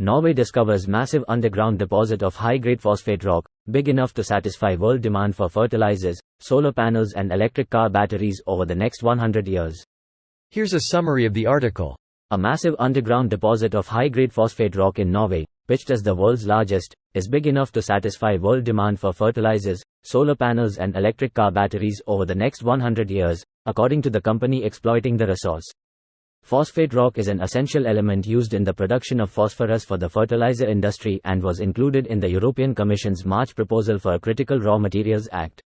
Norway discovers massive underground deposit of high-grade phosphate rock, big enough to satisfy world demand for fertilizers, solar panels and electric car batteries over the next 100 years. Here's a summary of the article. A massive underground deposit of high-grade phosphate rock in Norway, pitched as the world's largest, is big enough to satisfy world demand for fertilizers, solar panels and electric car batteries over the next 100 years, according to the company exploiting the resource. Phosphate rock is an essential element used in the production of phosphorus for the fertilizer industry and was included in the European Commission's March proposal for a Critical Raw Materials Act.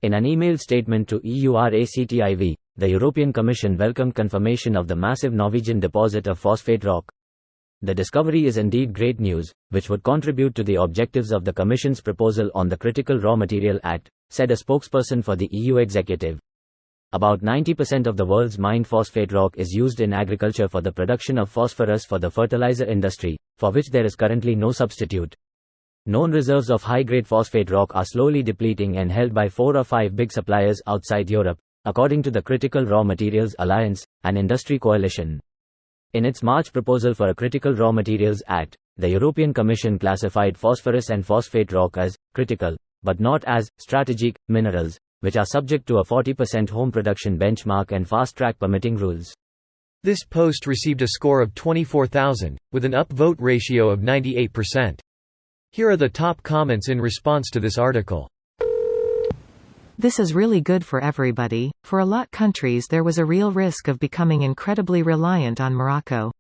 In an emailed statement to EURACTIV, the European Commission welcomed confirmation of the massive Norwegian deposit of phosphate rock. The discovery is indeed great news, which would contribute to the objectives of the Commission's proposal on the Critical Raw Material Act, said a spokesperson for the EU executive. About 90% of the world's mined phosphate rock is used in agriculture for the production of phosphorus for the fertilizer industry, for which there is currently no substitute. Known reserves of high-grade phosphate rock are slowly depleting and held by 4 or 5 big suppliers outside Europe, according to the Critical Raw Materials Alliance, an industry coalition. In its March proposal for a Critical Raw Materials Act, the European Commission classified phosphorus and phosphate rock as critical, but not as strategic minerals, which are subject to a 40% home production benchmark and fast-track permitting rules. This post received a score of 24,000, with an upvote ratio of 98%. Here are the top comments in response to this article. This is really good for everybody. For a lot countries there was a real risk of becoming incredibly reliant on Morocco.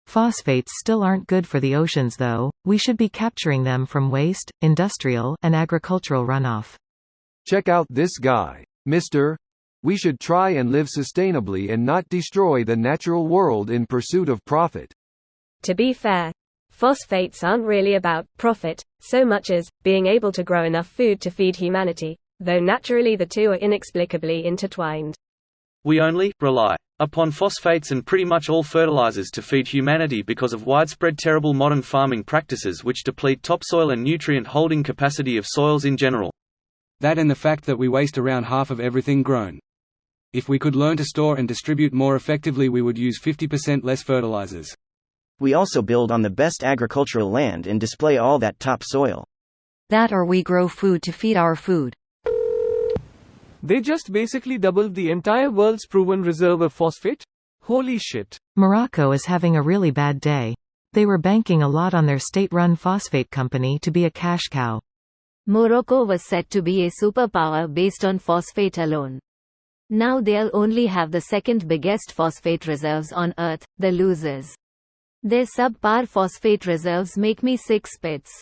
Phosphates still aren't good for the oceans though, we should be capturing them from waste, industrial, and agricultural runoff. Check out this guy, Mr. We should try and live sustainably and not destroy the natural world in pursuit of profit. To be fair, phosphates aren't really about profit, so much as being able to grow enough food to feed humanity, though naturally the two are inexplicably intertwined. We only rely upon phosphates and pretty much all fertilizers to feed humanity because of widespread terrible modern farming practices which deplete topsoil and nutrient holding capacity of soils in general. That and the fact that we waste around half of everything grown. If we could learn to store and distribute more effectively, we would use 50% less fertilizers. We also build on the best agricultural land and display all that topsoil. That or we grow food to feed our food. They just basically doubled the entire world's proven reserve of phosphate? Holy shit. Morocco is having a really bad day. They were banking a lot on their state-run phosphate company to be a cash cow. Morocco was said to be a superpower based on phosphate alone. Now they'll only have the second biggest phosphate reserves on Earth, the losers. Their subpar phosphate reserves make me sick spits.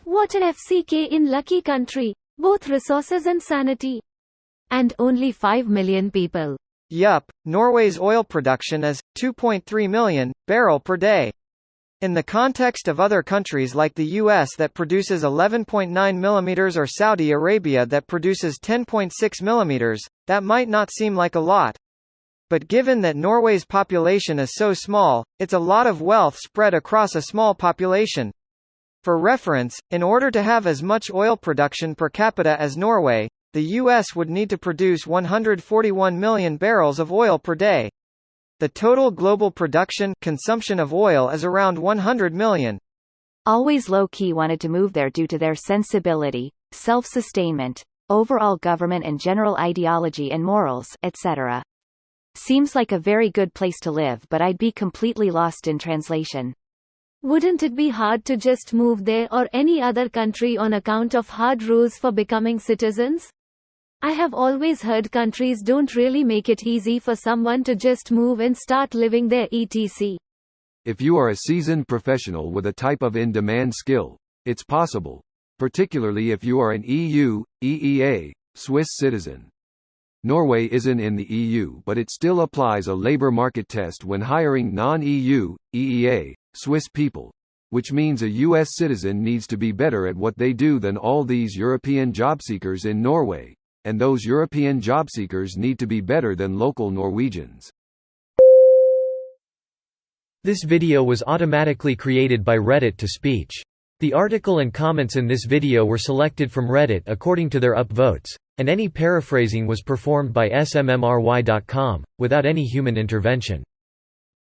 What an FCK in lucky country, both resources and sanity. And only 5 million people. Yup, Norway's oil production is 2.3 million barrel per day. In the context of other countries like the US that produces 11.9 mm or Saudi Arabia that produces 10.6 mm, that might not seem like a lot. But given that Norway's population is so small, it's a lot of wealth spread across a small population. For reference, in order to have as much oil production per capita as Norway, the US would need to produce 141 million barrels of oil per day. The total global consumption of oil is around 100 million. Always low-key wanted to move there due to their sensibility, self-sustainment, overall government and general ideology and morals, etc. Seems like a very good place to live, but I'd be completely lost in translation. Wouldn't it be hard to just move there or any other country on account of hard rules for becoming citizens? I have always heard countries don't really make it easy for someone to just move and start living there etc. If you are a seasoned professional with a type of in-demand skill, it's possible, particularly if you are an EU, EEA, Swiss citizen. Norway isn't in the EU, but it still applies a labor market test when hiring non-EU, EEA, Swiss people, which means a US citizen needs to be better at what they do than all these European job seekers in Norway. And those European job seekers need to be better than local Norwegians. This video was automatically created by Reddit to speech. The article and comments in this video were selected from Reddit according to their upvotes, and any paraphrasing was performed by smmry.com, without any human intervention.